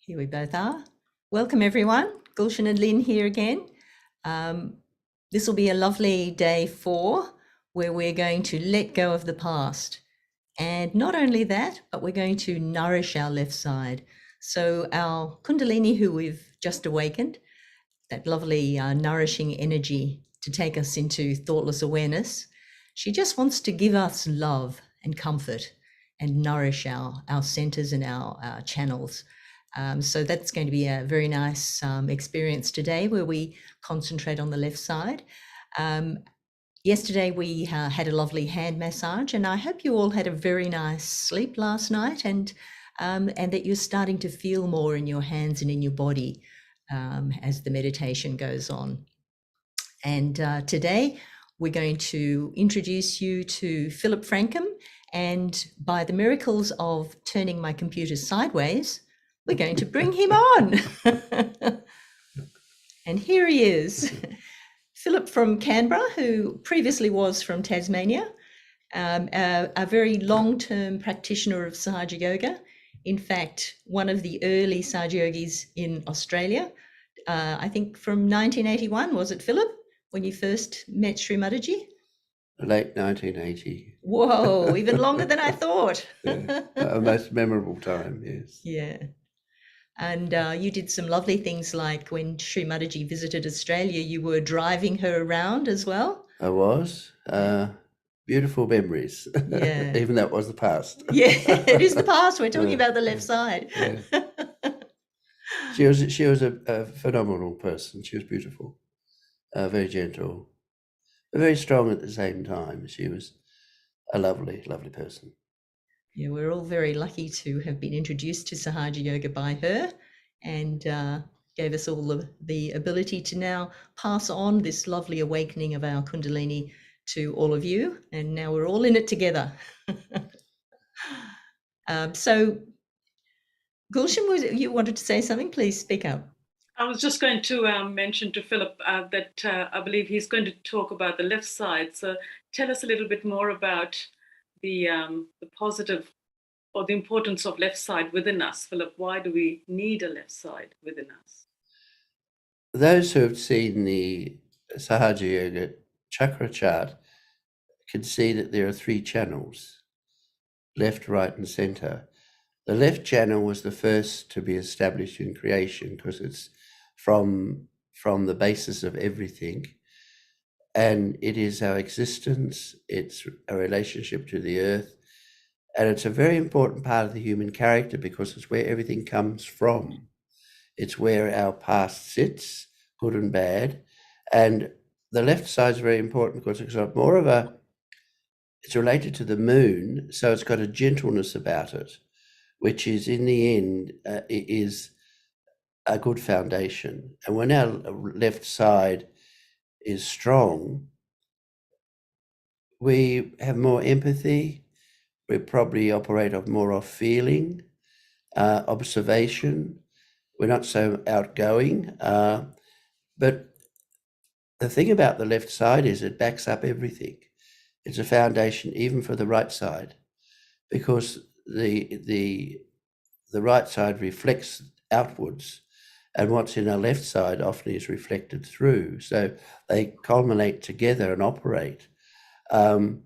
Here we both are. Welcome everyone. Gulshan and Lynn here again. This will be a lovely day 4 where we're going to let go of the past. And not only that, but we're going to nourish our left side. So our Kundalini, who we've just awakened, that lovely nourishing energy to take us into thoughtless awareness, she just wants to give us love and comfort and nourish our centers and our channels. So that's going to be a very nice experience today where we concentrate on the left side. Yesterday we had a lovely hand massage, and I hope you all had a very nice sleep last night, and that you're starting to feel more in your hands and in your body as the meditation goes on. And today we're going to introduce you to Philip Frankham, and by the miracles of turning my computer sideways, we're going to bring him on. And here he is, Philip from Canberra, who previously was from Tasmania, a very long-term practitioner of Sahaja Yoga. In fact, one of the early Sahaja Yogis in Australia, I think from 1981, was it, Philip, when you first met Sri Mataji? Late 1980. Whoa, even longer than I thought. Yeah. A most memorable time, yes. Yeah. And you did some lovely things, like when Sri Mataji visited Australia, you were driving her around as well. I was. Beautiful memories. Yeah. Even though it was the past. Yeah, it is the past. We're talking about the left side. Yeah. She was a phenomenal person. She was beautiful, very gentle, but very strong at the same time. She was a lovely, lovely person. Yeah, we're all very lucky to have been introduced to Sahaja Yoga by her, and gave us all the ability to now pass on this lovely awakening of our Kundalini to all of you. And now we're all in it together. So, Gulshan, you wanted to say something? Please speak up. I was just going to mention to Philip that I believe he's going to talk about the left side. So tell us a little bit more about the positive or the importance of left side within us. Philip, why do we need a left side within us? Those who have seen the Sahaja Yoga chakra chart can see that there are 3 channels, left, right, and center. The left channel was the first to be established in creation because it's from the basis of everything, and it is our existence, it's a relationship to the earth, and it's a very important part of the human character because it's where everything comes from. It's where our past sits, good and bad, and the left side is very important because it's got more of it's related to the moon, so it's got a gentleness about it, which is in the end is a good foundation. And when our left side is strong, we have more empathy, we probably operate more off feeling, observation, we're not so outgoing. But the thing about the left side is it backs up everything. It's a foundation even for the right side, because the right side reflects outwards, and what's in our left side often is reflected through. So they culminate together and operate. The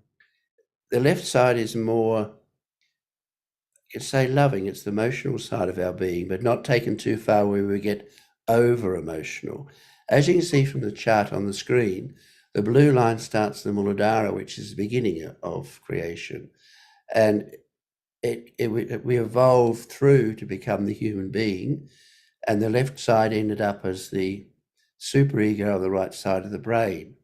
left side is more, you could say, loving. It's the emotional side of our being, but not taken too far where we get over emotional. As you can see from the chart on the screen, the blue line starts the Muladhara, which is the beginning of creation. And we evolved through to become the human being, and the left side ended up as the superego on the right side of the brain.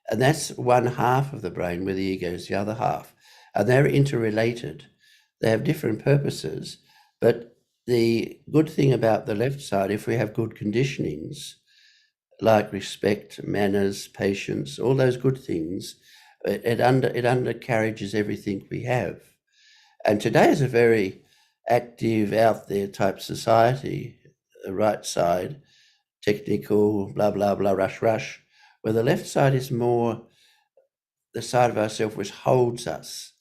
And that's one half of the brain, where the ego is the other half. And they're interrelated. They have different purposes, but the good thing about the left side, if we have good conditionings, like respect, manners, patience, all those good things, it undercarriages everything we have. And today is a very active, out there type society, the right side, technical, blah, blah, blah, rush, rush, where the left side is more the side of ourselves which holds us.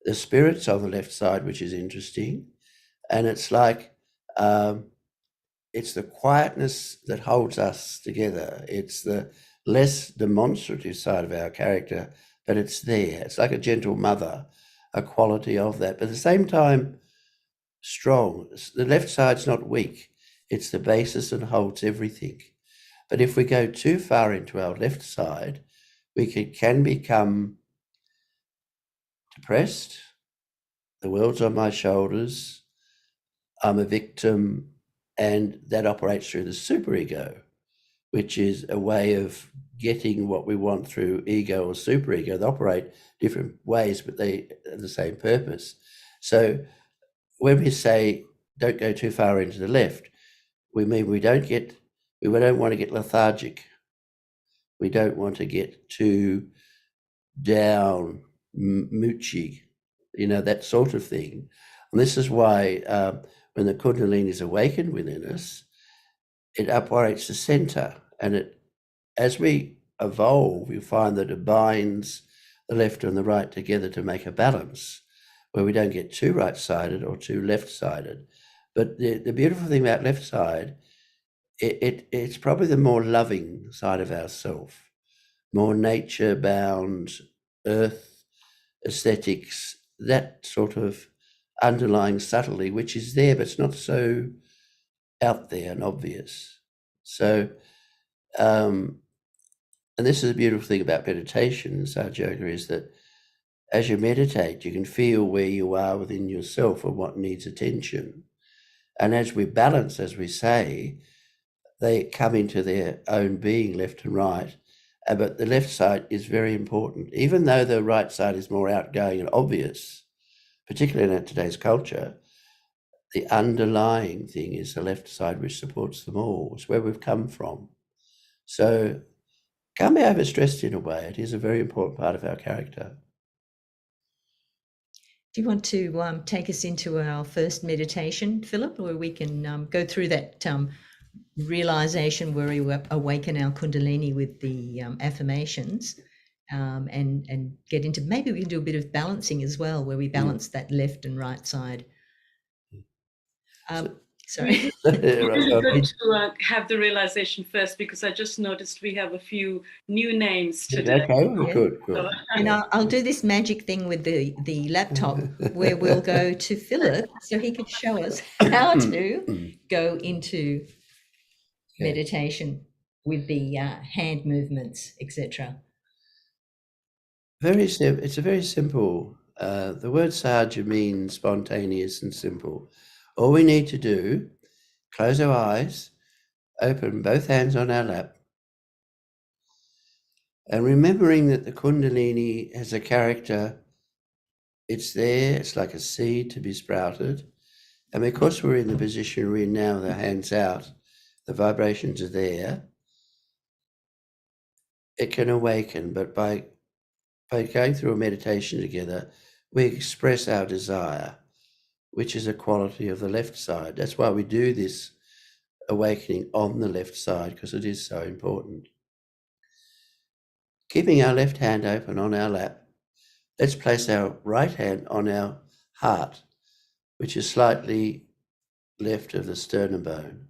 The spirit's on the left side, which is interesting. And it's like it's the quietness that holds us together. It's the less demonstrative side of our character, but it's there. It's like a gentle mother, a quality of that. But at the same time, strong. The left side's not weak. It's the basis that holds everything. But if we go too far into our left side, we can become depressed. The world's on my shoulders. I'm a victim. And that operates through the superego, which is a way of getting what we want through ego or superego. They operate different ways, but they have the same purpose. So when we say don't go too far into the left, we mean we don't want to get lethargic. We don't want to get too down, moochy, that sort of thing. And this is why when the Kundalini is awakened within us, it operates the center. And as we evolve, you find that it binds the left and the right together to make a balance where we don't get too right-sided or too left-sided. But the beautiful thing about left side, it's probably the more loving side of ourself, more nature-bound, earth, aesthetics, that sort of underlying subtlety, which is there, but it's not so out there and obvious. So, and this is a beautiful thing about meditation in Sahaja Yoga, is that as you meditate, you can feel where you are within yourself and what needs attention. And as we balance, as we say, they come into their own being, left and right. But the left side is very important, even though the right side is more outgoing and obvious, particularly in today's culture. The underlying thing is the left side, which supports them all. It's where we've come from. So can't be overstressed in a way. It is a very important part of our character. Do you want to take us into our first meditation, Philip, where we can go through that realization where we awaken our Kundalini with the affirmations, and get into, maybe we can do a bit of balancing as well, where we balance that left and right side. Sorry. Really good to have the realization first, because I just noticed we have a few new names today. Okay, good. And I'll do this magic thing with the laptop where we'll go to Philip so he can show us how to go into meditation with the hand movements, etc. Very simple. It's a very simple. The word Sahaja means spontaneous and simple. All we need to do, close our eyes, open both hands on our lap, and remembering that the Kundalini has a character. It's there. It's like a seed to be sprouted. And because we're in the position we're in now, the hands out, the vibrations are there. It can awaken, but by going through a meditation together, we express our desire, which is a quality of the left side. That's why we do this awakening on the left side, because it is so important. Keeping our left hand open on our lap, let's place our right hand on our heart, which is slightly left of the sternum bone.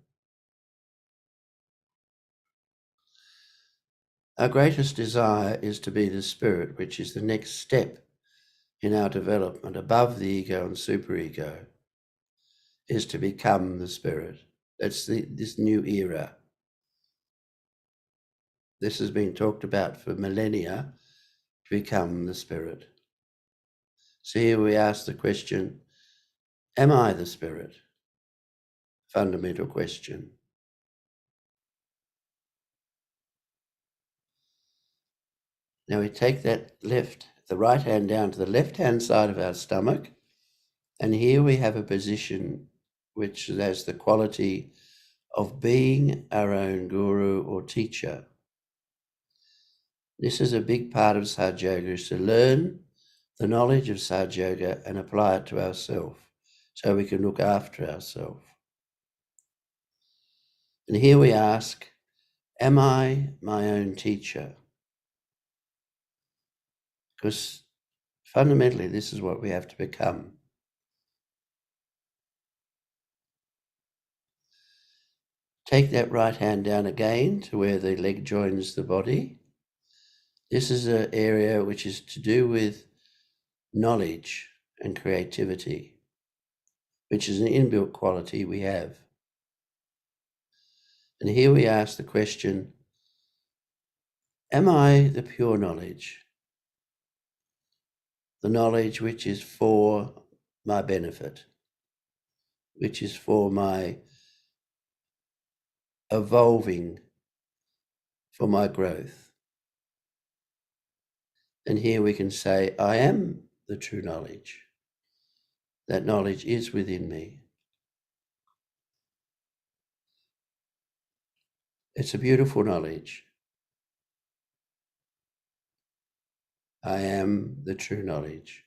Our greatest desire is to be the spirit, which is the next step in our development above the ego and superego, is to become the spirit. That's this new era. This has been talked about for millennia, to become the spirit. So here we ask the question, am I the spirit? Fundamental question. Now we take the right hand down to the left-hand side of our stomach, and here we have a position which has the quality of being our own guru or teacher. This is a big part of Sahaja Yoga, is to learn the knowledge of Sahaja Yoga and apply it to ourselves so we can look after ourselves. And here we ask, am I my own teacher? Because fundamentally, this is what we have to become. Take that right hand down again to where the leg joins the body. This is an area which is to do with knowledge and creativity, which is an inbuilt quality we have. And here we ask the question, am I the pure knowledge? The knowledge which is for my benefit, which is for my evolving, for my growth. And here we can say, I am the true knowledge. That knowledge is within me. It's a beautiful knowledge. I am the true knowledge.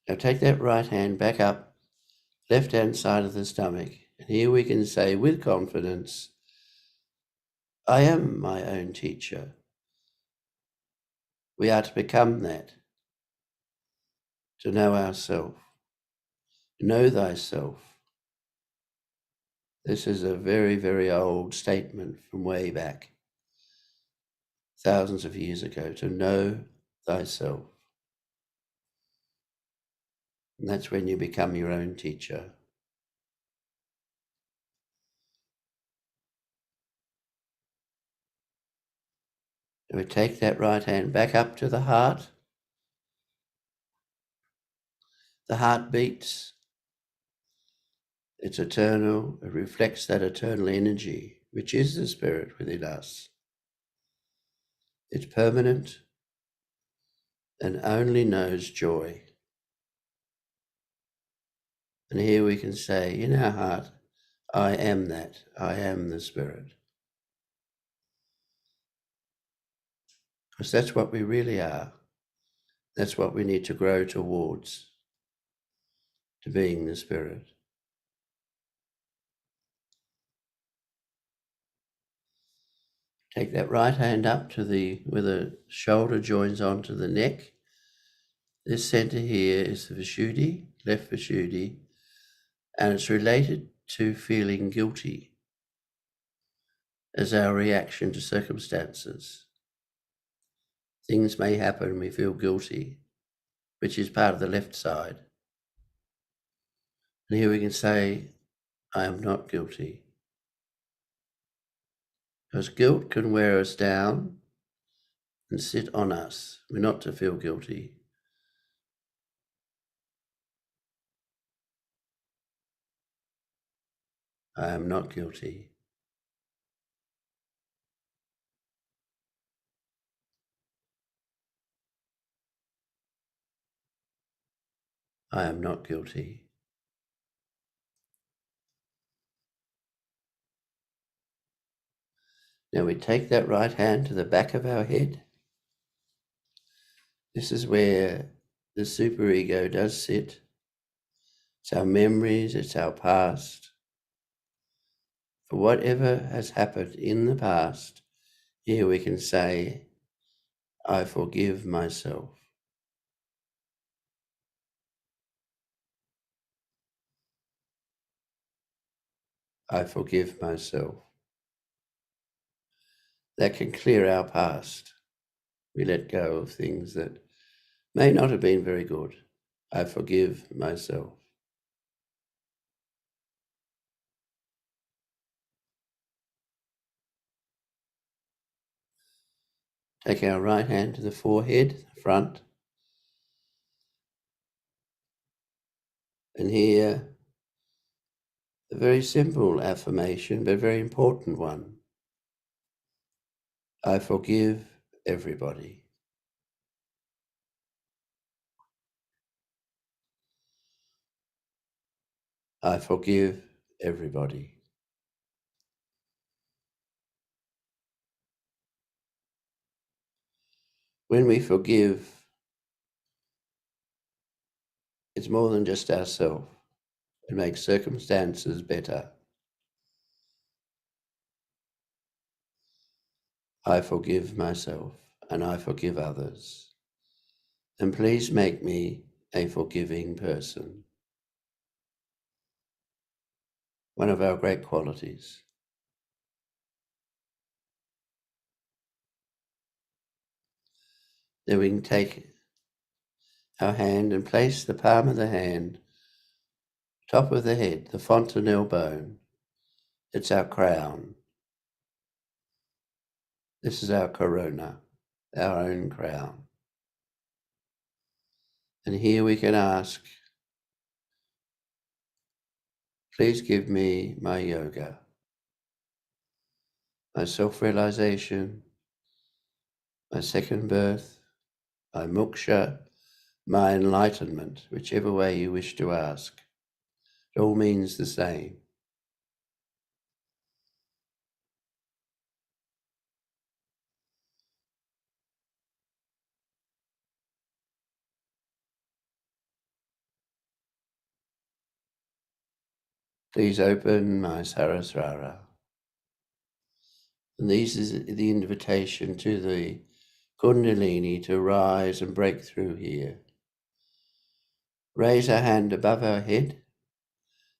Now take that right hand back up, left hand side of the stomach. And here we can say with confidence, I am my own teacher. We are to become that, to know ourself. Know thyself. This is a very, very old statement from way back, thousands of years ago, to know thyself. And that's when you become your own teacher. And we take that right hand back up to the heart. The heart beats. It's eternal. It reflects that eternal energy, which is the spirit within us. It's permanent and only knows joy. And here we can say in our heart, I am that. I am the spirit. Because that's what we really are. That's what we need to grow towards, to being the spirit. Take that right hand up to where the shoulder joins onto the neck. This center here is the Vishuddhi, left Vishuddhi, and it's related to feeling guilty as our reaction to circumstances. Things may happen and we feel guilty, which is part of the left side. And here we can say, I am not guilty. Because guilt can wear us down and sit on us. We're not to feel guilty. I am not guilty. I am not guilty. Now we take that right hand to the back of our head. This is where the superego does sit. It's our memories, it's our past. For whatever has happened in the past, here we can say, I forgive myself. I forgive myself. That can clear our past. We let go of things that may not have been very good. I forgive myself. Take our right hand to the forehead, front, and here a very simple affirmation, but a very important one. I forgive everybody. I forgive everybody. When we forgive, it's more than just ourselves. It makes circumstances better. I forgive myself and I forgive others. And please make me a forgiving person. one of our great qualities. Then we can take our hand and place the palm of the hand, top of the head, the fontanelle bone. It's our crown. This is our corona, our own crown. And here we can ask, please give me my yoga, my self-realization, my second birth, my moksha, my enlightenment, whichever way you wish to ask. It all means the same. Please open my Sarasrara. And this is the invitation to the Kundalini to rise and break through here. Raise our hand above our head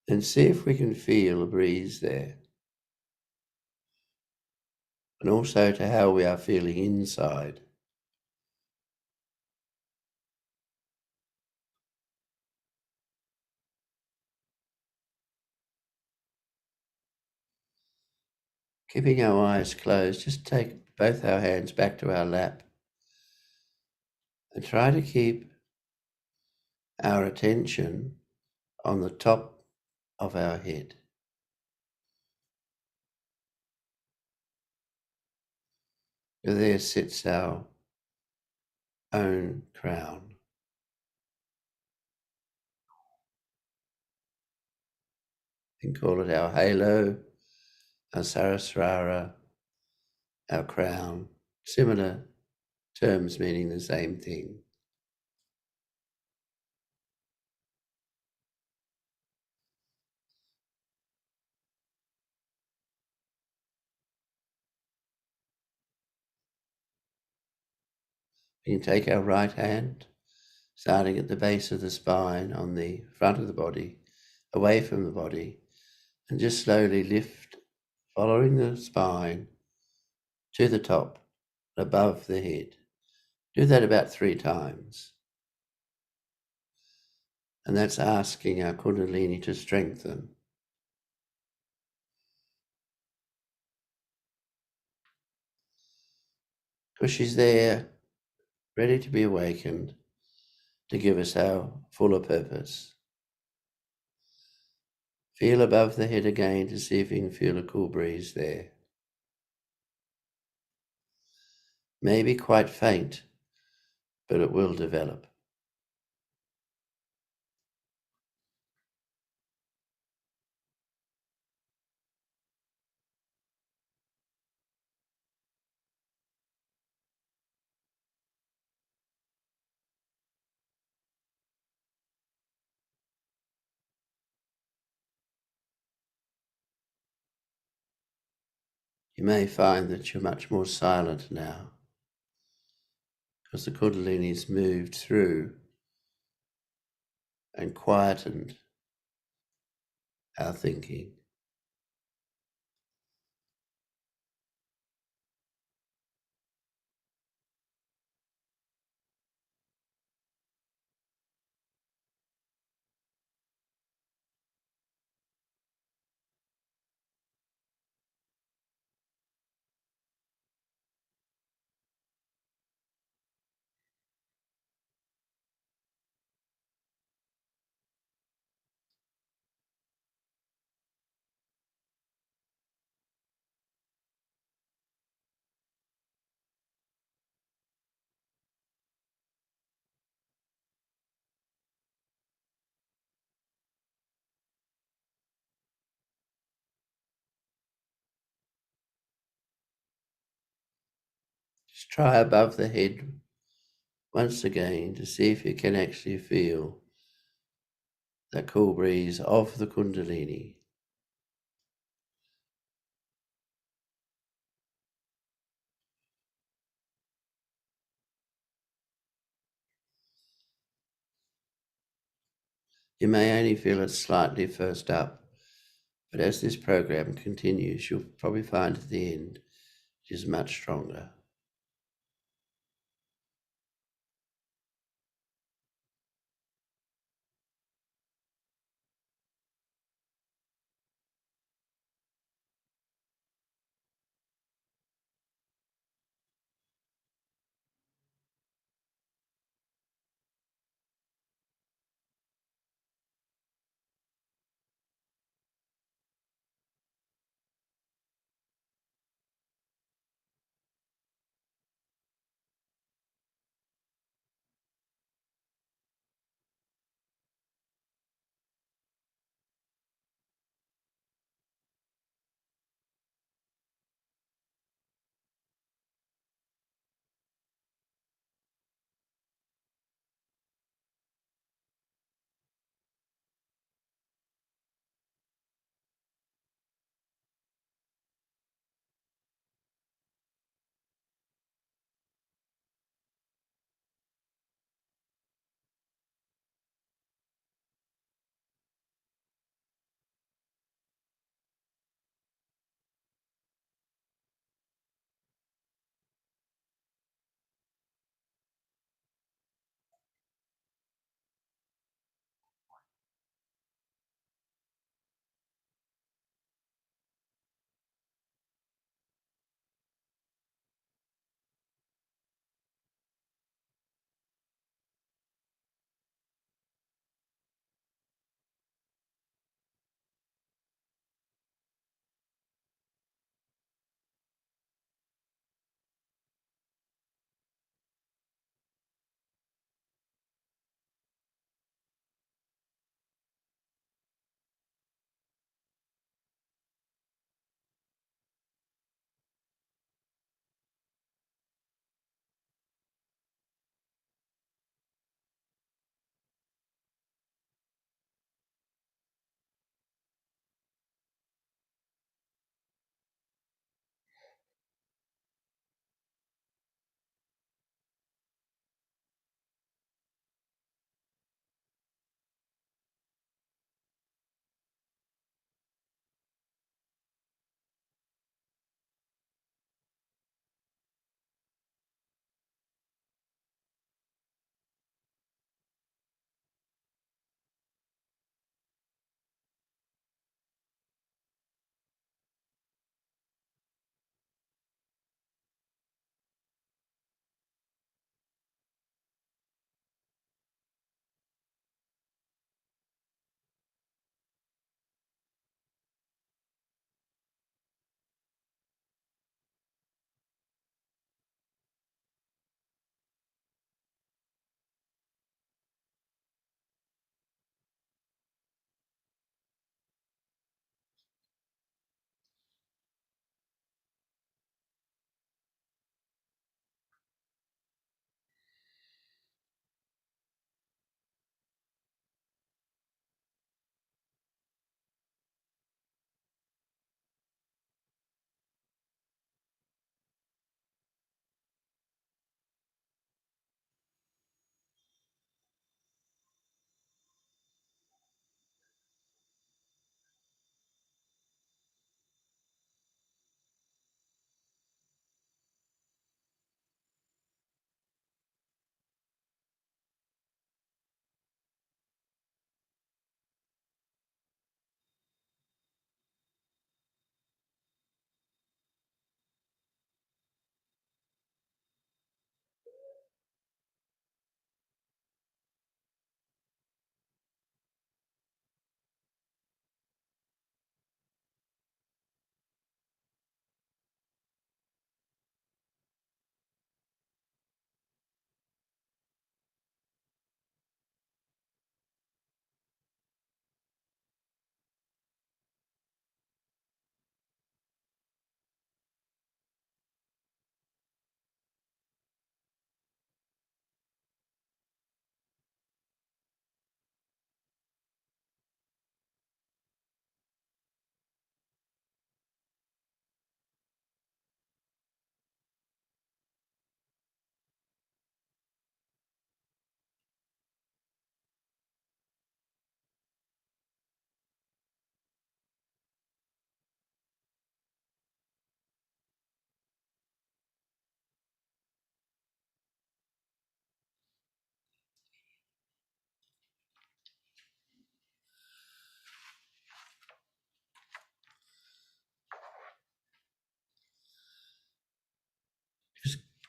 and see if we can feel a breeze there. And also to how we are feeling inside. Keeping our eyes closed, just take both our hands back to our lap and try to keep our attention on the top of our head. There sits our own crown. You can call it our halo, our Sarasrara, our crown, similar terms meaning the same thing. We can take our right hand, starting at the base of the spine on the front of the body, away from the body, and just slowly lift, following the spine to the top, above the head. Do that about 3 times. And that's asking our Kundalini to strengthen. Because she's there, ready to be awakened, to give us our fuller purpose. Feel above the head again to see if you can feel a cool breeze there. Maybe quite faint, but it will develop. You may find that you're much more silent now because the Kundalini's moved through and quietened our thinking. Just try above the head once again to see if you can actually feel the cool breeze of the Kundalini. You may only feel it slightly first up, But as this program continues, you'll probably find at the end it is much stronger.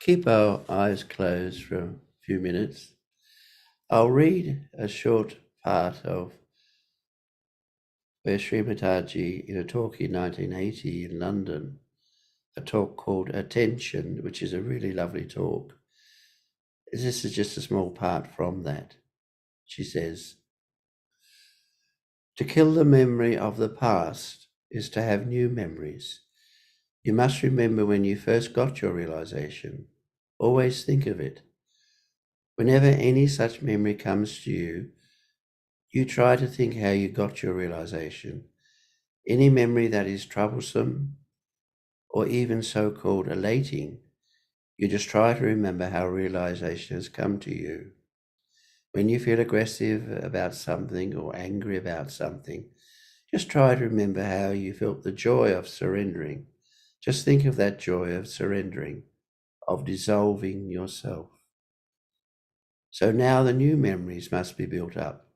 keep our eyes closed for a few minutes. I'll read a short part of where Sri Mataji, in a talk in 1980 in London, a talk called Attention, which is a really lovely talk. This is just a small part from that. She says, "To kill the memory of the past is to have new memories. You must remember when you first got your realization. Always think of it. Whenever any such memory comes to you, you try to think how you got your realization. Any memory that is troublesome or even so-called elating, you just try to remember how realization has come to you. When you feel aggressive about something or angry about something, just try to remember how you felt the joy of surrendering. Just think of that joy of surrendering, of dissolving yourself. So now the new memories must be built up.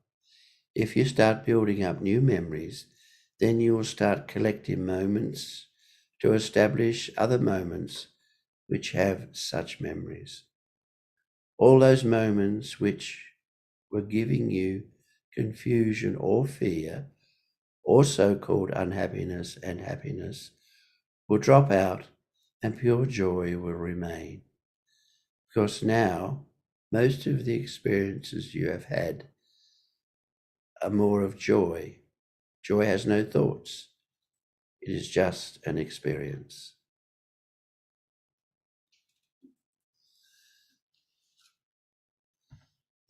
If you start building up new memories, then you will start collecting moments to establish other moments which have such memories. All those moments which were giving you confusion or fear, or so-called unhappiness and happiness, will drop out and pure joy will remain. Because now, most of the experiences you have had are more of joy. Joy has no thoughts. It is just an experience.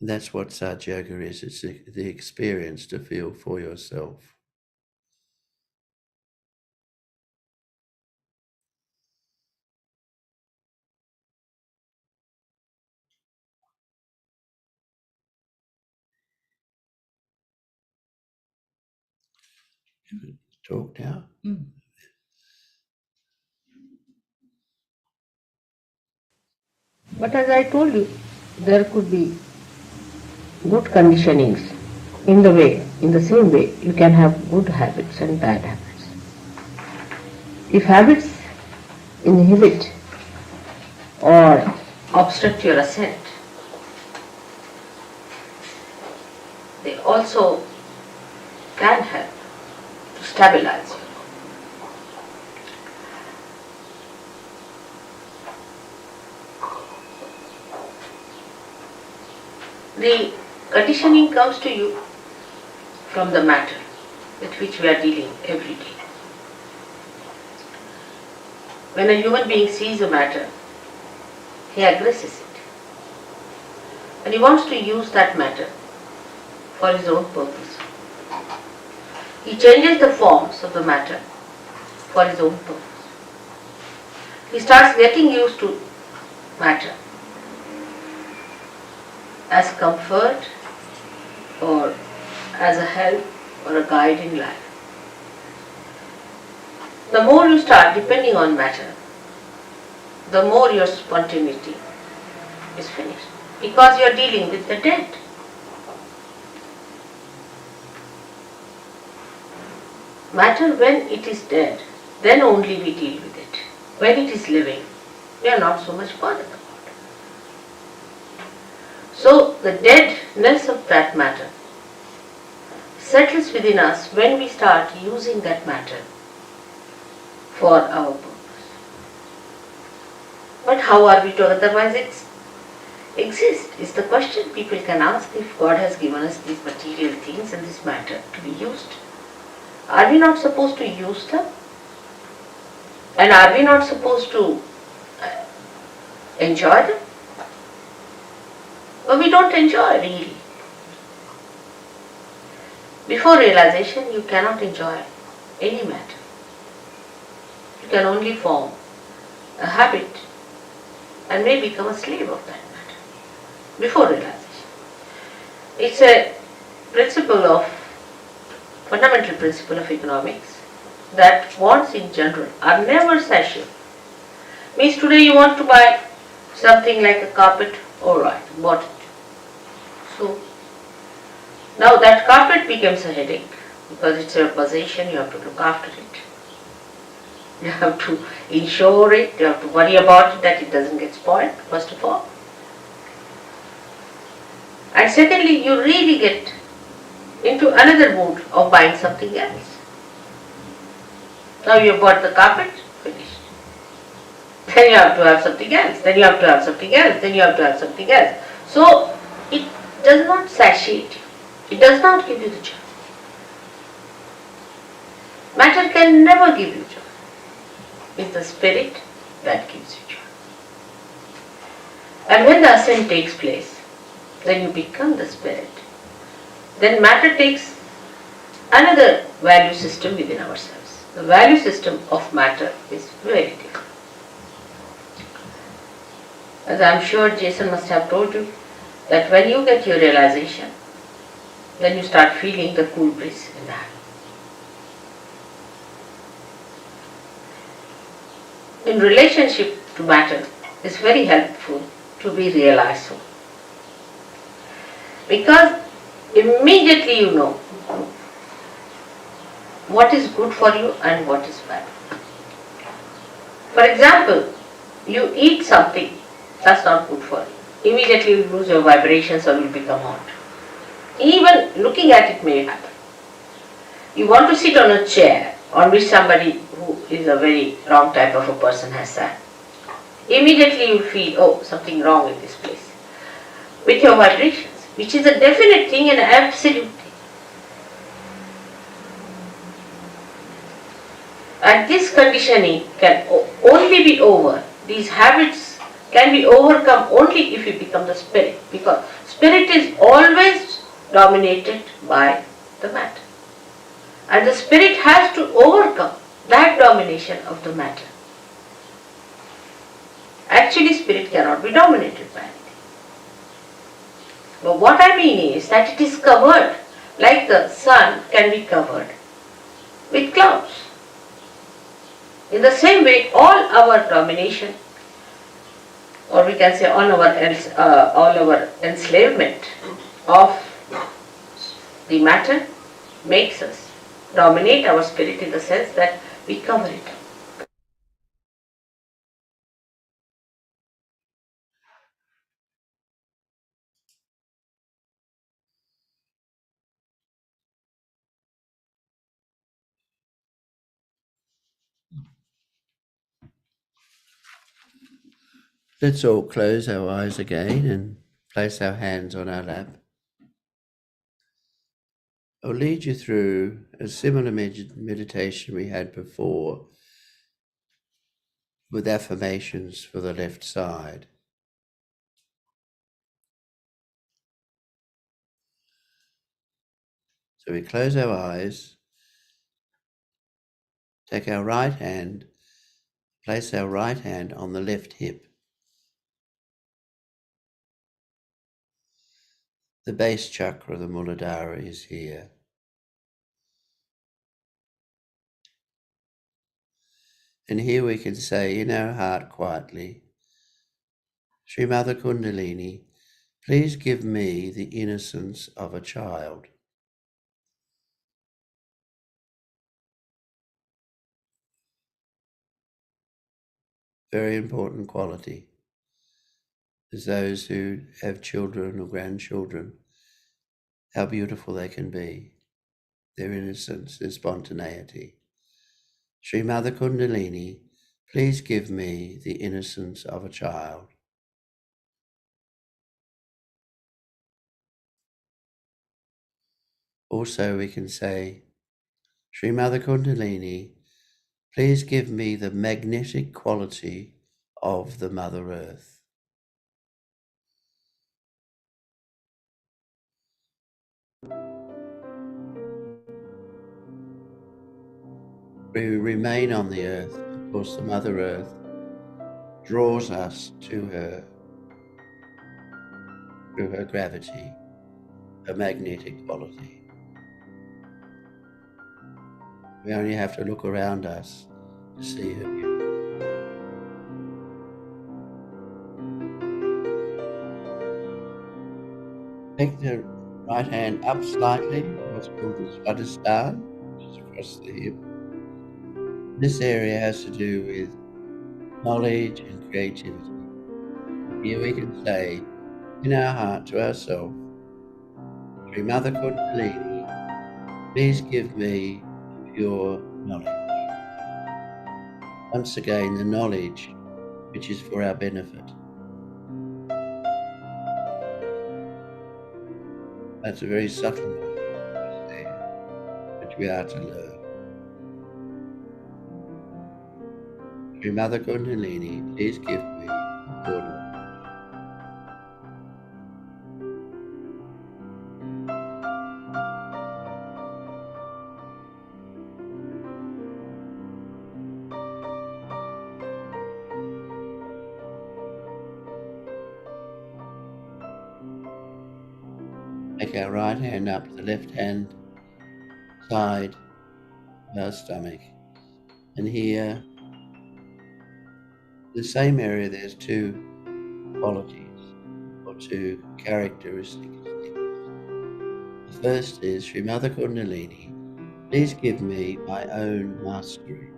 And that's what Sahaja Yoga is. It's the experience to feel for yourself. Talk now. But as I told you, there could be good conditionings in the same way you can have good habits and bad habits. If habits inhibit or obstruct your ascent, they also can help to stabilize you. The conditioning comes to you from the matter with which we are dealing every day. When a human being sees a matter, he aggresses it. And he wants to use that matter for his own purpose. He changes the forms of the matter for his own purpose. He starts getting used to matter as comfort or as a help or a guide in life. The more you start depending on matter, the more your spontaneity is finished, because you are dealing with the dead. Matter, when it is dead, then only we deal with it. When it is living, we are not so much bothered about it. So the deadness of that matter settles within us when we start using that matter for our purpose. But how are we to otherwise exist is the question people can ask if God has given us these material things and this matter to be used. Are we not supposed to use them? And are we not supposed to enjoy them? But we don't enjoy really. Before realization, you cannot enjoy any matter. You can only form a habit and may become a slave of that matter before realization. It's a fundamental principle of economics that wants in general are never satiable. Means today you want to buy something like a carpet, alright, bought it. So now that carpet becomes a headache because it's your possession, you have to look after it. You have to insure it, you have to worry about it that it doesn't get spoiled, first of all. And secondly, you really get into another mood of buying something else. Now you bought the carpet, finished. Then you have to have something else, then you have to have something else, then you have to have something else. So it does not satiate you. It does not give you the joy. Matter can never give you joy. It's the spirit that gives you joy. And when the ascent takes place, then you become the spirit. Then matter takes another value system within ourselves. The value system of matter is very different. As I am sure Jason must have told you, that when you get your realization, then you start feeling the cool breeze in the hand. In relationship to matter, it's very helpful to be realized so. Because immediately you know what is good for you and what is bad. For example, you eat something that's not good for you. Immediately you lose your vibrations or will become hot. Even looking at it may happen. You want to sit on a chair on which somebody who is a very wrong type of a person has sat. Immediately you feel, oh, something wrong with this place. With your vibrations, which is a definite thing and absolute thing. And this conditioning can only be over. These habits can be overcome only if you become the spirit, because spirit is always dominated by the matter. And the spirit has to overcome that domination of the matter. Actually, spirit cannot be dominated by anything. But what I mean is that it is covered, like the sun can be covered with clouds. In the same way, all our domination, or we can say all our enslavement of the matter makes us dominate our spirit in the sense that we cover it up. Let's all close our eyes again and place our hands on our lap. I'll lead you through a similar meditation we had before with affirmations for the left side. So we close our eyes, take our right hand, place our right hand on the left hip. The base chakra, the Muladhara, is here. And here we can say in our heart quietly, Sri Mother Kundalini, please give me the innocence of a child. Very important quality. As those who have children or grandchildren, how beautiful they can be, their innocence, their spontaneity. Sri Mother Kundalini, please give me the innocence of a child. Also we can say, Sri Mother Kundalini, please give me the magnetic quality of the Mother Earth. We remain on the earth because the Mother Earth draws us to her through her gravity, her magnetic quality. We only have to look around us to see her beauty. Take the right hand up slightly, what's called the Swadhisthana, which is across the hip. This area has to do with knowledge and creativity. Here we can say in our heart to ourselves, Sri Mother Kundalini, please give me pure knowledge. Once again, the knowledge which is for our benefit. That's a very subtle knowledge there, which we are to learn. Sri Mother Kundalini, please give me pure knowledge. Take our right hand up to the left hand side of our stomach. And here, the same area, there's two qualities or two characteristics. The first is, Sri Mother Kundalini, please give me my own mastery.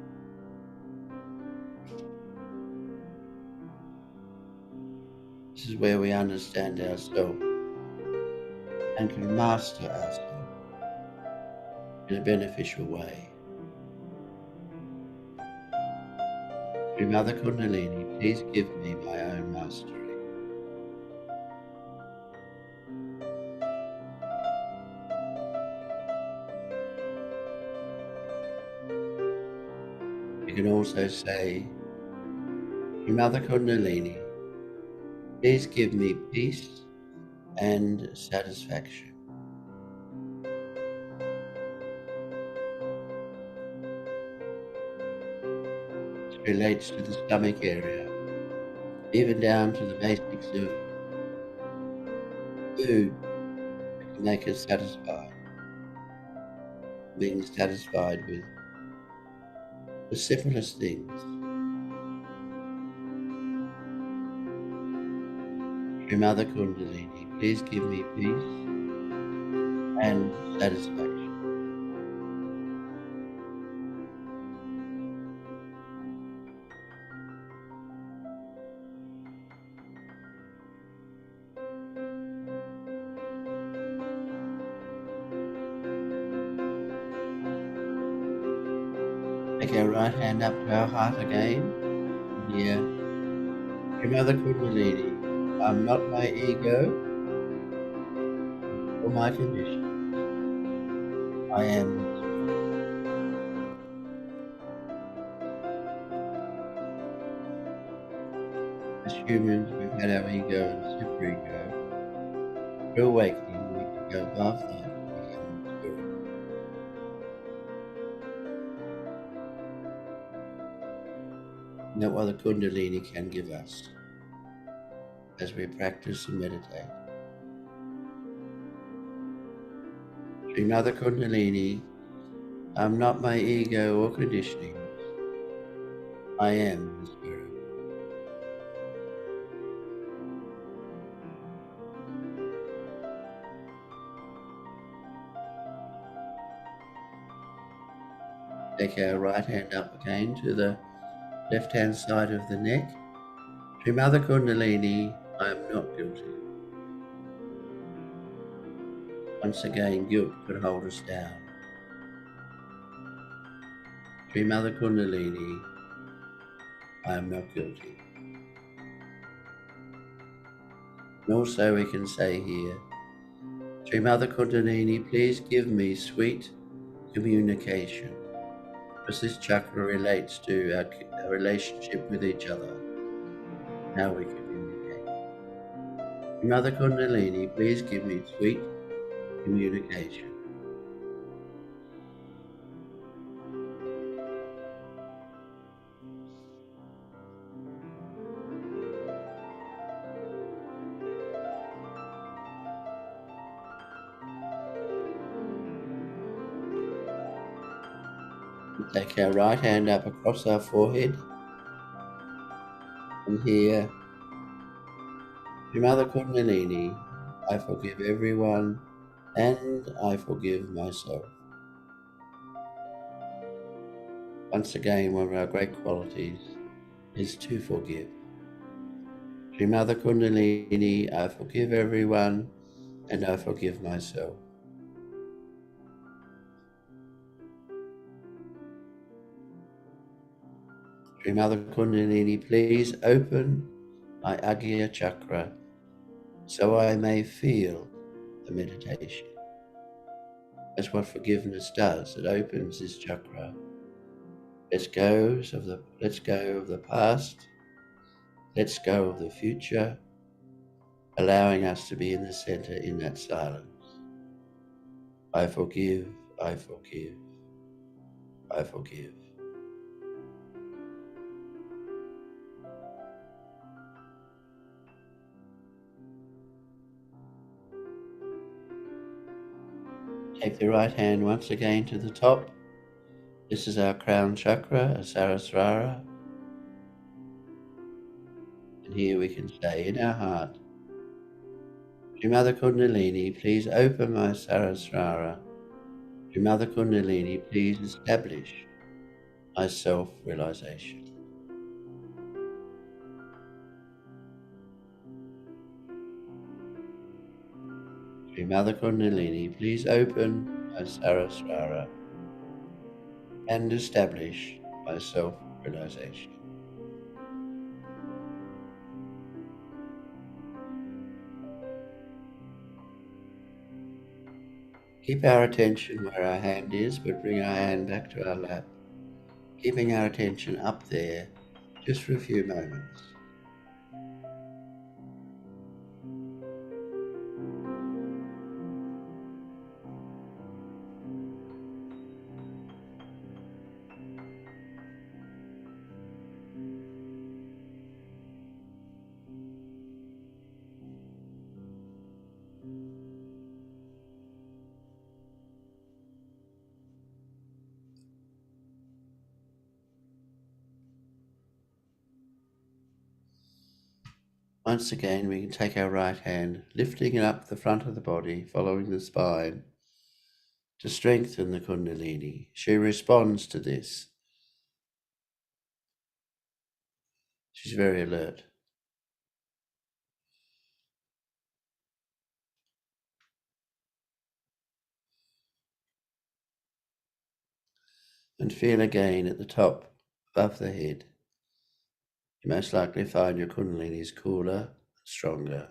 This is where we understand ourselves and can master ourselves in a beneficial way. Sri Mother Kundalini, please give me my own mastery. You can also say, Sri Mother Kundalini, please give me peace and satisfaction. This relates to the stomach area, even down to the basics of food that can make us satisfied. Being satisfied with the simplest things. Sri Mother Kundalini, please give me peace and satisfaction. Take our right hand up to our heart again. Here, Sri Mother Kundalini, I'm not my ego or my condition. I am the Spirit. As humans, we've had our ego and superego. Through awakening, we can go above that and become the Spirit. And that's what the Kundalini can give us as we practice and meditate. Sri Mother Kundalini, I'm not my ego or conditioning. I am the Spirit. Take our right hand up again to the left hand side of the neck. Sri Mother Kundalini, I am not guilty. Once again, guilt could hold us down. Sri Mother Kundalini, I am not guilty. And also we can say here, Sri Mother Kundalini, please give me sweet communication, because this chakra relates to our relationship with each other, how we communicate. Sri Mother Kundalini, please give me sweet communication. We take our right hand up across our forehead, and here, Sri Mother Kundalini, I forgive everyone and I forgive myself. Once again, one of our great qualities is to forgive. Shri Mother Kundalini, I forgive everyone and I forgive myself. Shri Mother Kundalini, please open my Agya chakra so I may feel the meditation. That's what forgiveness does. It opens this chakra. Let's go of the past. Let's go of the future, allowing us to be in the center in that silence. I forgive, I forgive, I forgive. Take the right hand once again to the top. This is our crown chakra, a Sarasrara. And here we can say in our heart, Shri Mother Kundalini, please open my Sarasrara. Shri Mother Kundalini, please establish my self-realization. Shri Mother Kundalini, please open my Sarasrara and establish my self-realization. Keep our attention where our hand is, but bring our hand back to our lap, keeping our attention up there just for a few moments. Once again, we can take our right hand, lifting it up the front of the body, following the spine, to strengthen the Kundalini. She responds to this. She's very alert. And feel again at the top, above the head. You most likely find your Kundalini is cooler and stronger.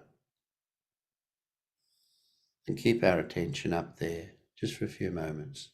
And keep our attention up there, just for a few moments.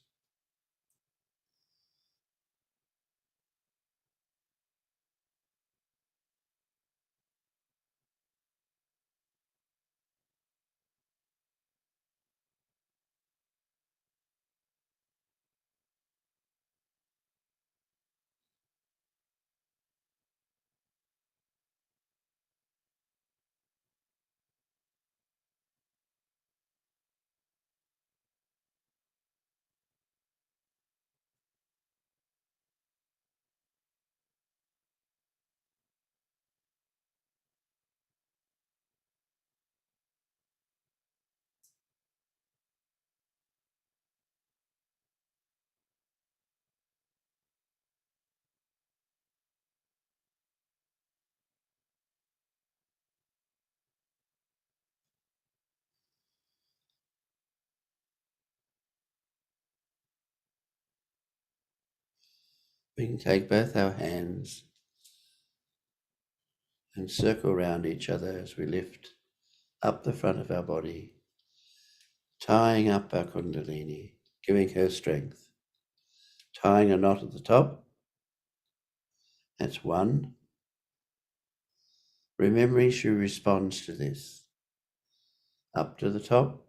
We can take both our hands and circle around each other as we lift up the front of our body, tying up our Kundalini, giving her strength. Tying a knot at the top, that's one. Remembering she responds to this. Up to the top,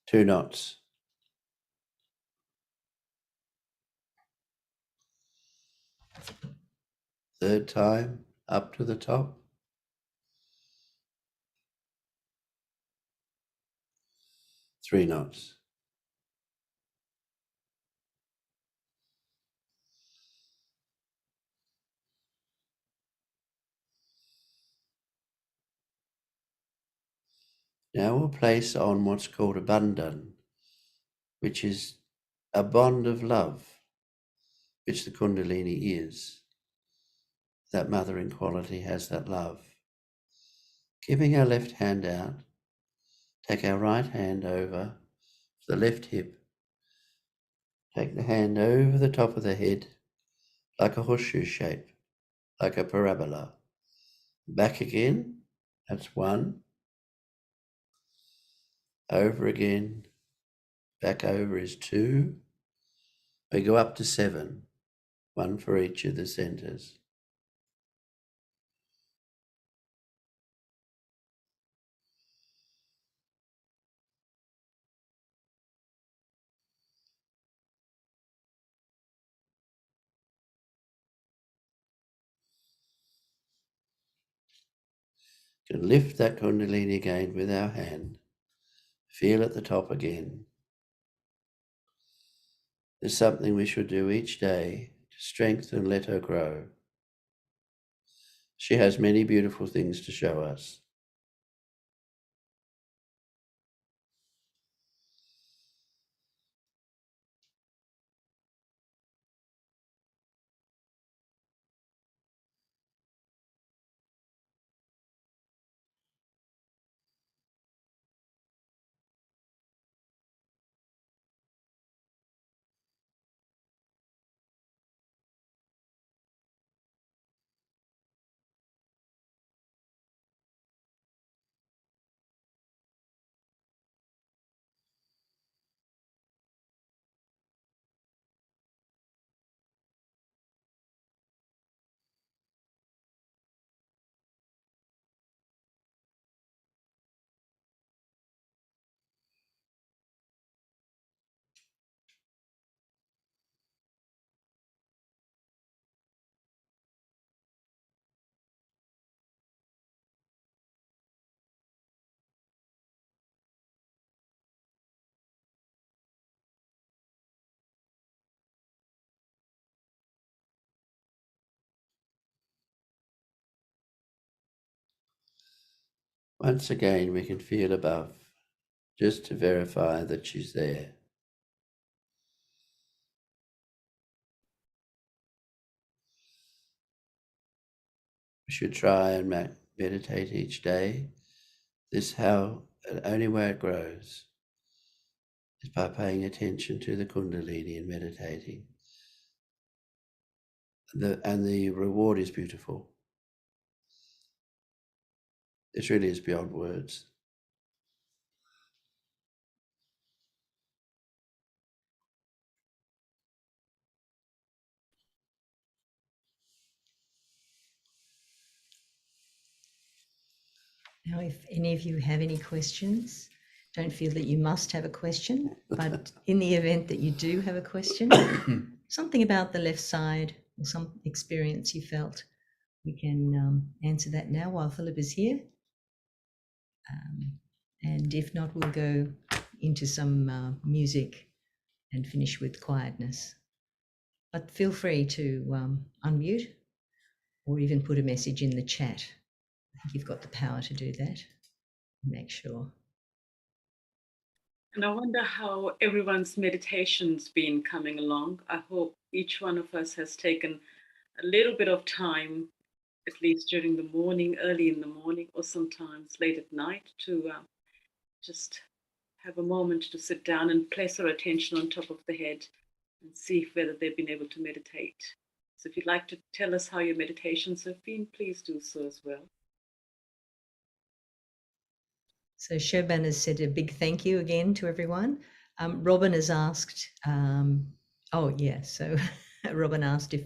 2 knots. Third time, up to the top, 3 knots. Now we'll place on what's called a bandhan, which is a bond of love, which the Kundalini is. That mothering quality has that love. Keeping our left hand out, take our right hand over the left hip. Take the hand over the top of the head like a horseshoe shape, like a parabola. Back again, that's 1. Over again, back over is 2. We go up to 7, 1 for each of the centers. You can lift that Kundalini again with our hand. Feel at the top again. There's something we should do each day to strengthen and let her grow. She has many beautiful things to show us. Once again, we can feel above, just to verify that she's there. We should try and meditate each day. This is how, the only way it grows is by paying attention to the Kundalini and meditating. And the reward is beautiful. This really is beyond words. Now, if any of you have any questions, don't feel that you must have a question, but in the event that you do have a question, something about the left side or some experience you felt, we can answer that now while Philip is here. And if not, we'll go into some music and finish with quietness. But feel free to unmute or even put a message in the chat. I think you've got the power to do that. Make sure. And I wonder how everyone's meditation's been coming along. I hope each one of us has taken a little bit of time, at least during the morning, early in the morning, or sometimes late at night, to just have a moment to sit down and place our attention on top of the head and see whether they've been able to meditate. So if you'd like to tell us how your meditations have been, please do so as well. So Shoban has said a big thank you again to everyone. Robin has asked, so Robin asked if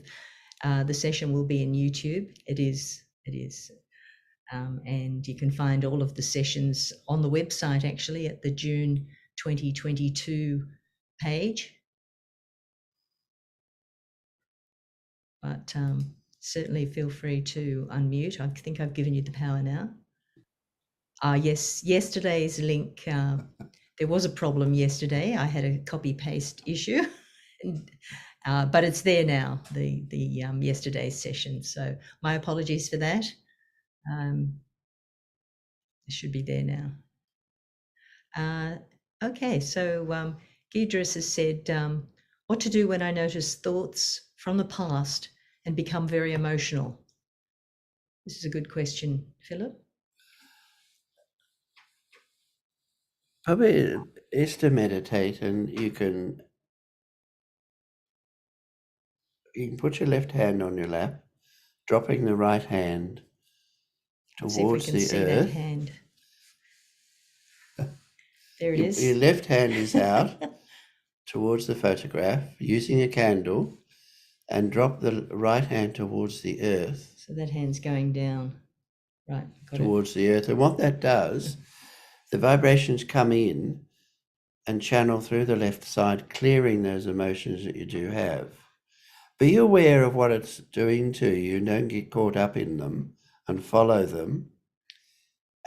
the session will be in YouTube. It is. And you can find all of the sessions on the website, actually, at the June 2022 page. But certainly feel free to unmute. I think I've given you the power now. Yes, yesterday's link, there was a problem yesterday. I had a copy-paste issue, but it's there now, the yesterday's session. So my apologies for that. It should be there now. Okay, so Gidris has said, What to do when I notice thoughts from the past and become very emotional? This is a good question, Philip. Probably is to meditate, and you can put your left hand on your lap, dropping the right hand See if we towards can the see that earth. hand. There it Your is. left hand is out towards the photograph, using a candle, and drop the right hand towards the earth. So that hand's going down. Right, got it. Towards the earth. And what that does, the vibrations come in and channel through the left side, clearing those emotions that you do have. Be aware of what it's doing to you. Don't get caught up in them and follow them.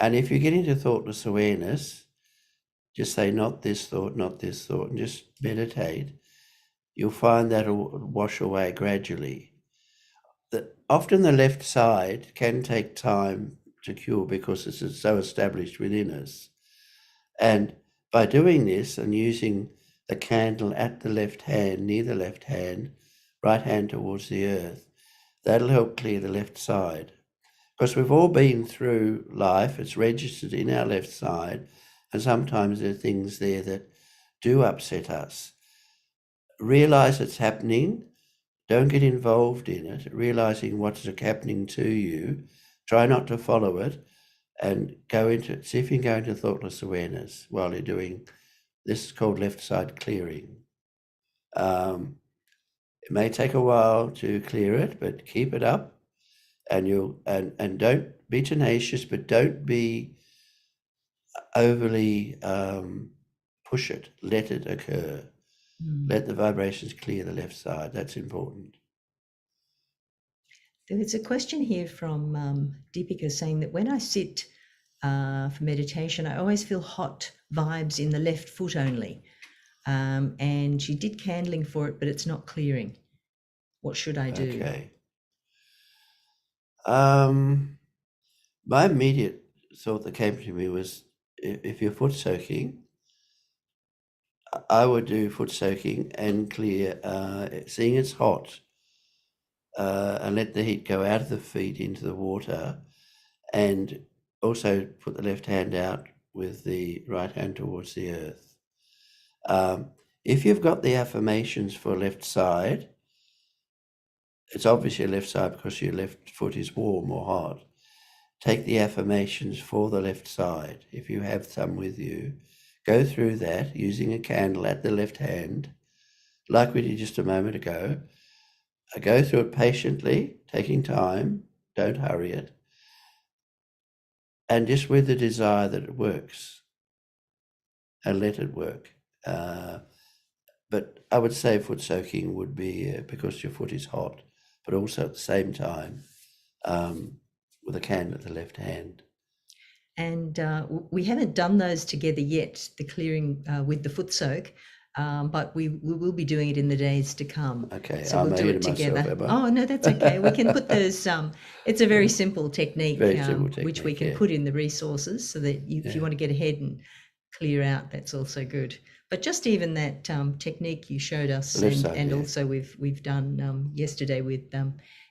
And if you get into thoughtless awareness, just say, not this thought, and just meditate. You'll find that will wash away gradually. Often the left side can take time to cure because it's so established within us. And by doing this and using the candle at the left hand, near the left hand, right hand towards the earth, that'll help clear the left side. Because we've all been through life, it's registered in our left side, and sometimes there are things there that do upset us. Realize it's happening. Don't get involved in it. Realizing what's happening to you. Try not to follow it, and go into it. See if you can go into thoughtless awareness while you're doing this. Is called left side clearing. It may take a while to clear it, but keep it up, and and don't be tenacious, but don't be overly push it. Let it occur. Let the vibrations clear the left side. That's important. There's a question here from Deepika saying that when I sit for meditation, I always feel hot vibes in the left foot only. And she did candling for it, but it's not clearing. What should I do? Okay. My immediate thought that came to me was, if you're foot soaking, I would do foot soaking and clear, seeing it's hot, and let the heat go out of the feet into the water, and also put the left hand out with the right hand towards the earth. If you've got the affirmations for left side, it's obviously left side because your left foot is warm or hot. Take the affirmations for the left side. If you have some with you, go through that using a candle at the left hand, like we did just a moment ago. Go through it patiently, taking time, don't hurry it, and just with the desire that it works, and let it work. But I would say foot soaking would be because your foot is hot, but also at the same time with a candle at the left hand. And we haven't done those together yet, the clearing with the foot soak, but we will be doing it in the days to come. Okay, so I'm we'll do ahead it of myself, together. am I? Oh no, that's okay. We can put those. It's a very simple technique, which we can yeah. put in the resources, so that if you want to get ahead and clear out, that's also good. But just even that technique you showed us, and also we've done yesterday with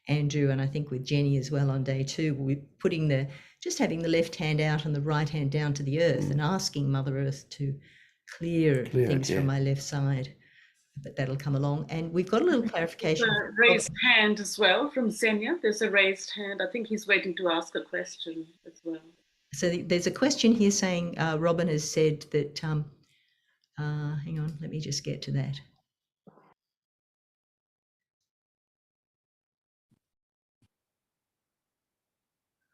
Andrew, and I think with Jenny as well on day 2. We're putting just having the left hand out and the right hand down to the earth, and asking Mother Earth to clear things from my left side. But that'll come along. And we've got a little clarification. There's a raised hand as well from Xenia. There's a raised hand. I think he's waiting to ask a question as well. So there's a question here saying, Robin has said that, hang on, let me just get to that.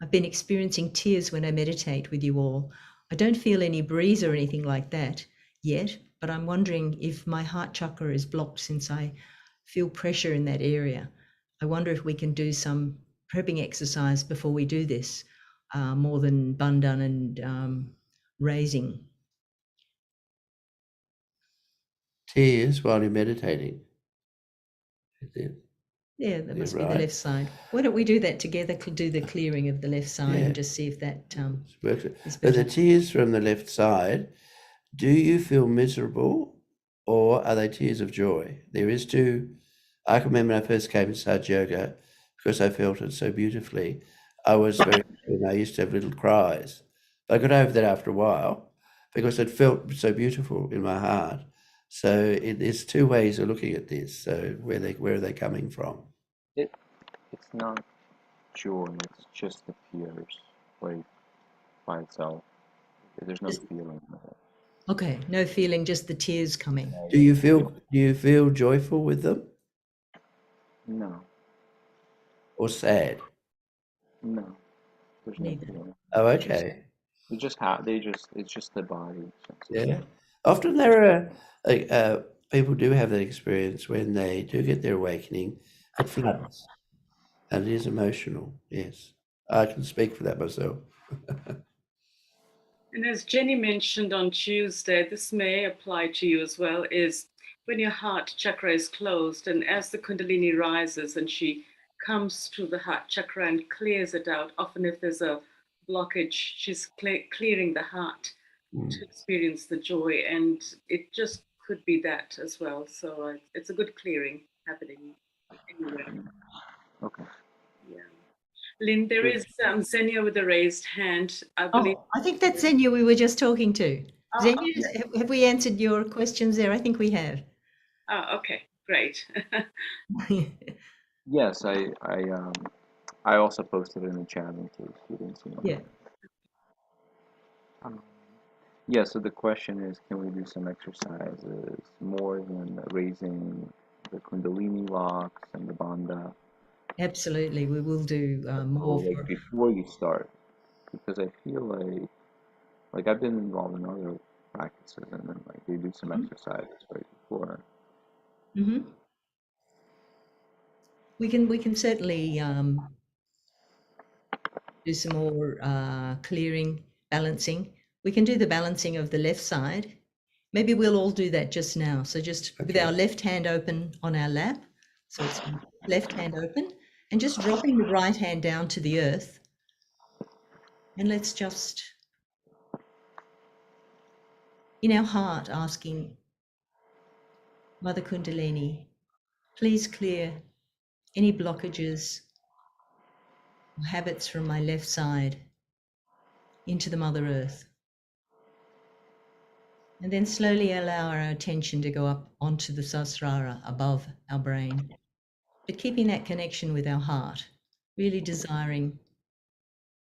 I've been experiencing tears when I meditate with you all. I don't feel any breeze or anything like that yet, but I'm wondering if my heart chakra is blocked since I feel pressure in that area. I wonder if we can do some prepping exercise before we do this, more than bandhan and raising. Tears while you're meditating. Yeah, that must be the left side. Why don't we do that together? Do the clearing of the left side and just see if that works. is But better. the tears from the left side, do you feel miserable or are they tears of joy? There is two. I can remember when I first came to Sahaja Yoga, because I felt it so beautifully, I was very, I used to have little cries. I got over that after a while because it felt so beautiful in my heart. So there's two ways of looking at this. So where are they coming from? It's not joy, it's just appears like by itself. There's no feeling of it. Okay, no feeling, just the tears coming. Do you feel joyful with them No, or sad? no. There's no Neither. feeling. Oh, okay. They just it's just the body. Yeah. Often there are people do have that experience when they do get their awakening. It floods, and it is emotional. Yes, I can speak for that myself. And as Jenny mentioned on Tuesday, this may apply to you as well, is when your heart chakra is closed, and as the Kundalini rises and she comes to the heart chakra and clears it out, often if there's a blockage, she's clearing the heart to experience the joy, and it just could be that as well. So it's a good clearing happening anywhere. Okay. Yeah. Lynn, there is Xenia with a raised hand. I believe. Oh, I think that's Xenia we were just talking to. Oh, Xenia, have we answered your questions there? I think we have. Oh, okay, great. Yes, I also posted it in the chat in case you didn't see it. Yeah. Yeah, so the question is, can we do some exercises more than raising the Kundalini locks and the Bandha? Absolutely, we will do more Like for. before you start, because I feel like I've been involved in other practices and then like they do some exercises right before. Mm-hmm. We can certainly do some more clearing, balancing. We can do the balancing of the left side. Maybe we'll all do that just now. So just with our left hand open on our lap. So it's left hand open and just dropping the right hand down to the earth. And let's just, in our heart, asking Mother Kundalini, please clear any blockages or habits from my left side into the Mother Earth. And then slowly allow our attention to go up onto the Sahasrara above our brain, but keeping that connection with our heart, really desiring,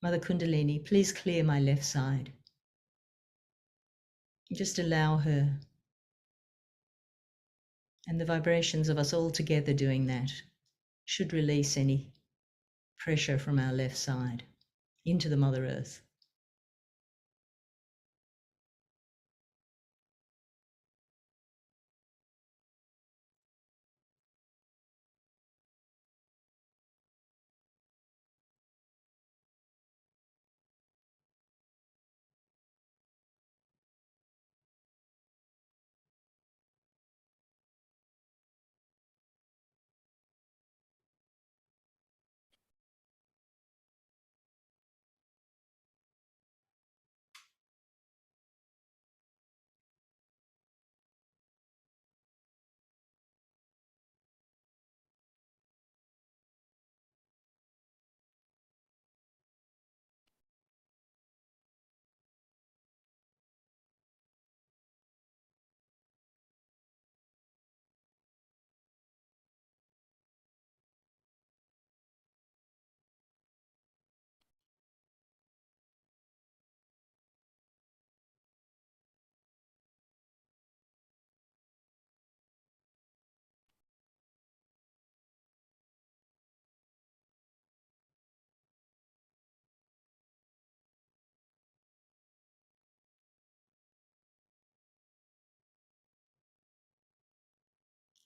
Mother Kundalini, please clear my left side. Just allow her and the vibrations of us all together doing that should release any pressure from our left side into the Mother Earth.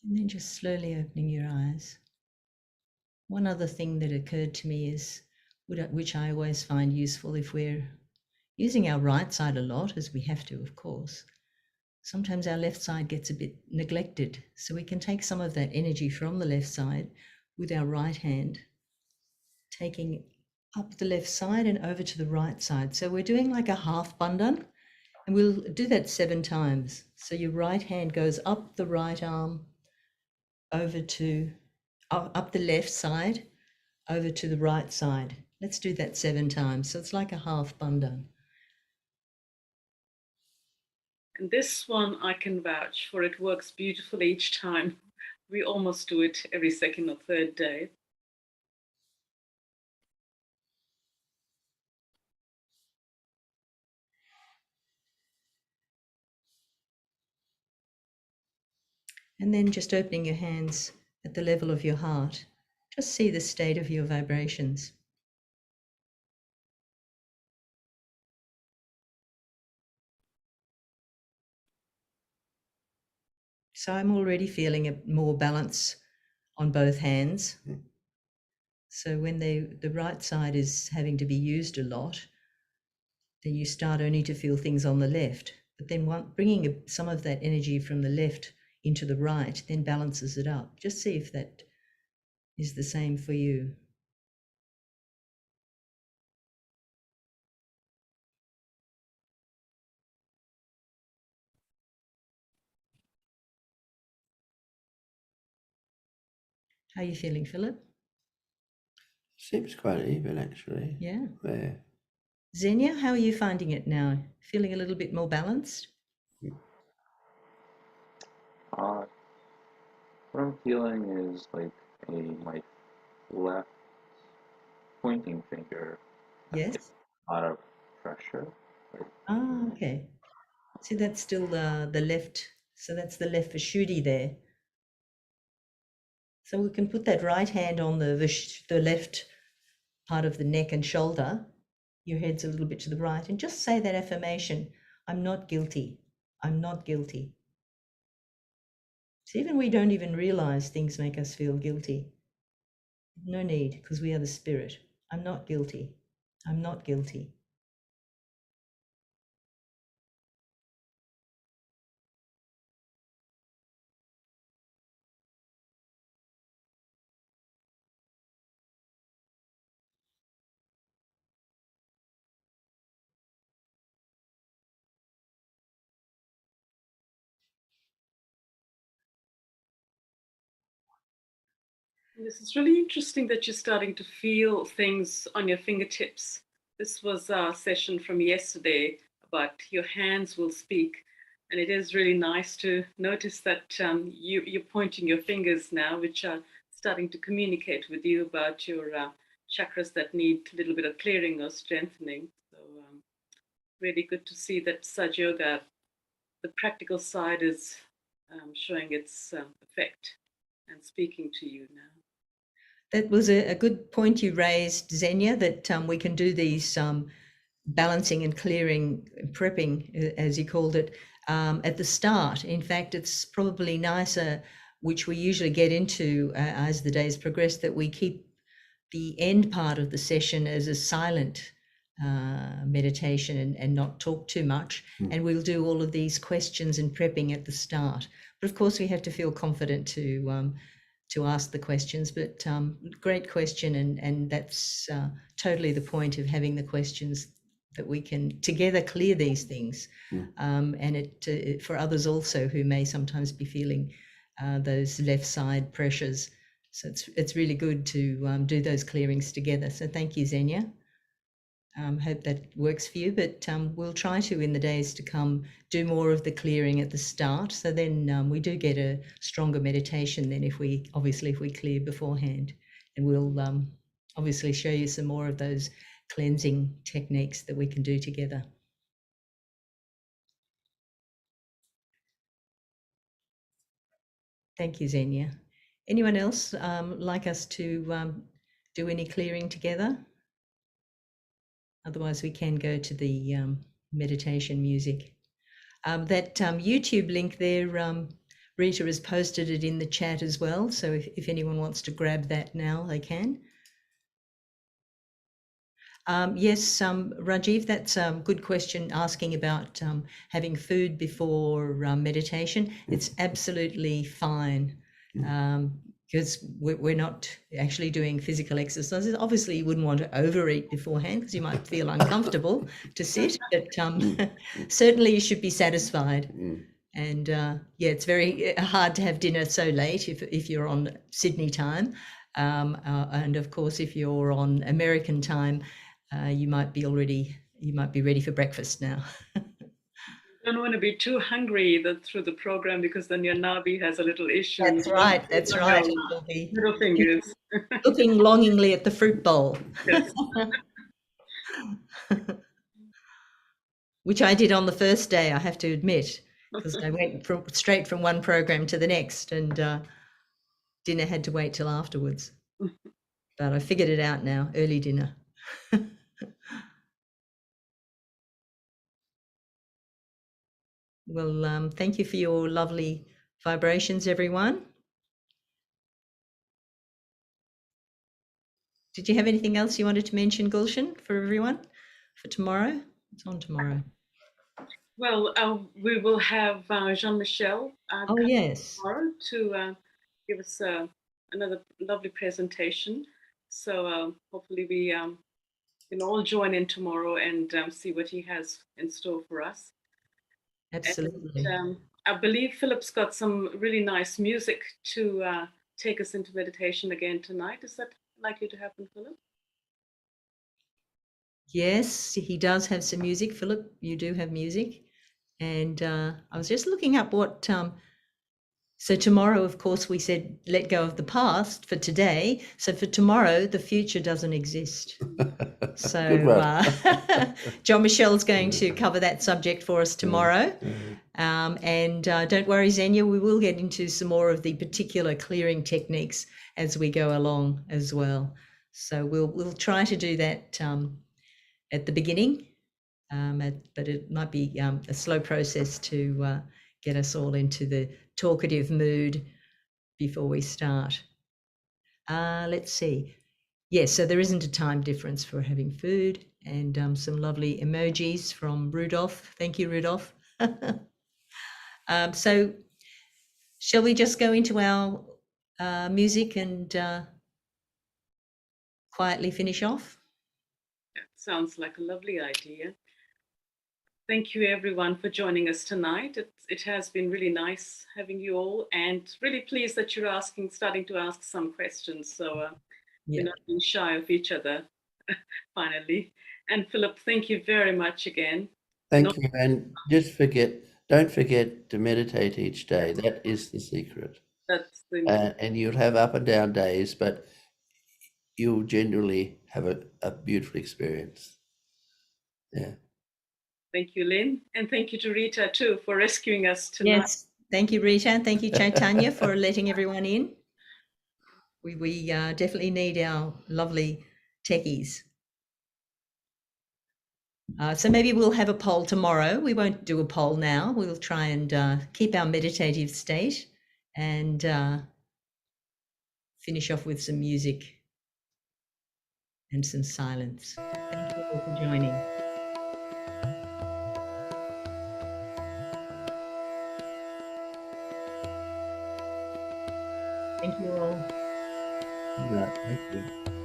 And then just slowly opening your eyes. One other thing that occurred to me is, which I always find useful if we're using our right side a lot, as we have to, of course, sometimes our left side gets a bit neglected. So we can take some of that energy from the left side with our right hand, taking up the left side and over to the right side. So we're doing like a half bandhan. And we'll do that 7 times. So your right hand goes up the right arm, over to, up the left side, over to the right side. Let's do that 7 times. So it's like a half bandhan. And this one I can vouch for. It works beautifully each time. We almost do it every second or third day. And then just opening your hands at the level of your heart. Just see the state of your vibrations. So I'm already feeling a more balance on both hands. So when the right side is having to be used a lot, then you start only to feel things on the left. But then bringing some of that energy from the left into the right then balances it up. Just see if that is the same for you. How are you feeling, Philip? Seems quite even, actually. Yeah. Yeah. Xenia, how are you finding it now? Feeling a little bit more balanced? Uh, what I'm feeling is like my left pointing finger Yes. gets a lot of pressure. Like, Ah, okay. See, that's still the left. So that's the left Vishuddhi there. So we can put that right hand on the left part of the neck and shoulder. Your head's a little bit to the right, and just say that affirmation: I'm not guilty. I'm not guilty. So even we don't even realize things make us feel guilty. No need, because we are the spirit. I'm not guilty. I'm not guilty. This is really interesting that you're starting to feel things on your fingertips. This was our session from yesterday about your hands will speak. And it is really nice to notice that you're pointing your fingers now, which are starting to communicate with you about your chakras that need a little bit of clearing or strengthening. So, really good to see that Sahaja Yoga, the practical side, is showing its effect and speaking to you now. That was a good point you raised, Xenia, that we can do these balancing and clearing, prepping, as you called it, at the start. In fact, it's probably nicer, which we usually get into as the days progress, that we keep the end part of the session as a silent meditation and not talk too much. And we'll do all of these questions and prepping at the start. But of course, we have to feel confident to ask the questions. But great question, and that's totally the point of having the questions, that we can together clear these things, and it for others also who may sometimes be feeling those left side pressures. So it's really good to do those clearings together. So thank you, Xenia. Hope that works for you, but we'll try to, in the days to come, do more of the clearing at the start. So then we do get a stronger meditation than if we clear beforehand. And we'll obviously show you some more of those cleansing techniques that we can do together. Thank you, Xenia. Anyone else like us to do any clearing together? Otherwise, we can go to the meditation music. That YouTube link there, Rita has posted it in the chat as well. So if anyone wants to grab that now, they can. Yes, Rajiv, that's a good question, asking about having food before meditation. It's absolutely fine, because we're not actually doing physical exercises. Obviously, you wouldn't want to overeat beforehand because you might feel uncomfortable to sit, but certainly you should be satisfied. And yeah, it's very hard to have dinner so late if you're on Sydney time. And of course, if you're on American time, you might be ready for breakfast now. Don't want to be too hungry through the program, because then your navi has a little issue. That's right. That's right. You'll be Middle fingers. looking longingly at the fruit bowl. Yes. Which I did on the first day, I have to admit, because I went straight from one program to the next, and dinner had to wait till afterwards. But I figured it out now, early dinner. Well, thank you for your lovely vibrations, everyone. Did you have anything else you wanted to mention, Gulshan, for everyone for tomorrow? It's on tomorrow. Well, we will have Jean-Michel Oh, yes. tomorrow to give us another lovely presentation. So hopefully we can all join in tomorrow and see what he has in store for us. Absolutely. And, I believe Philip's got some really nice music to take us into meditation again tonight. Is that likely to happen, Philip? Yes, he does have some music. Philip, you do have music. And I was just looking up what, so tomorrow, of course, we said, let go of the past for today. So for tomorrow, the future doesn't exist. So John Michel's going to cover that subject for us tomorrow. And don't worry, Xenia, we will get into some more of the particular clearing techniques as we go along as well. So we'll try to do that at the beginning, but it might be a slow process to get us all into the talkative mood before we start. Let's see. Yes, so there isn't a time difference for having food, and some lovely emojis from Rudolph. Thank you, Rudolph. So shall we just go into our music and quietly finish off? That sounds like a lovely idea. Thank you, everyone, for joining us tonight. It has been really nice having you all, and really pleased that you're starting to ask some questions. So we're not being shy of each other, finally. And Philip, thank you very much again. Thank you. And don't forget to meditate each day. That is the secret. That's the And you'll have up and down days, but you'll generally have a beautiful experience. Yeah. Thank you, Lynn. And thank you to Rita, too, for rescuing us tonight. Yes, thank you, Rita, and thank you, Chaitanya, for letting everyone in. We definitely need our lovely techies. So maybe we'll have a poll tomorrow. We won't do a poll now. We'll try and keep our meditative state and finish off with some music and some silence. Thank you all for joining. Thank you all. Right. Thank you.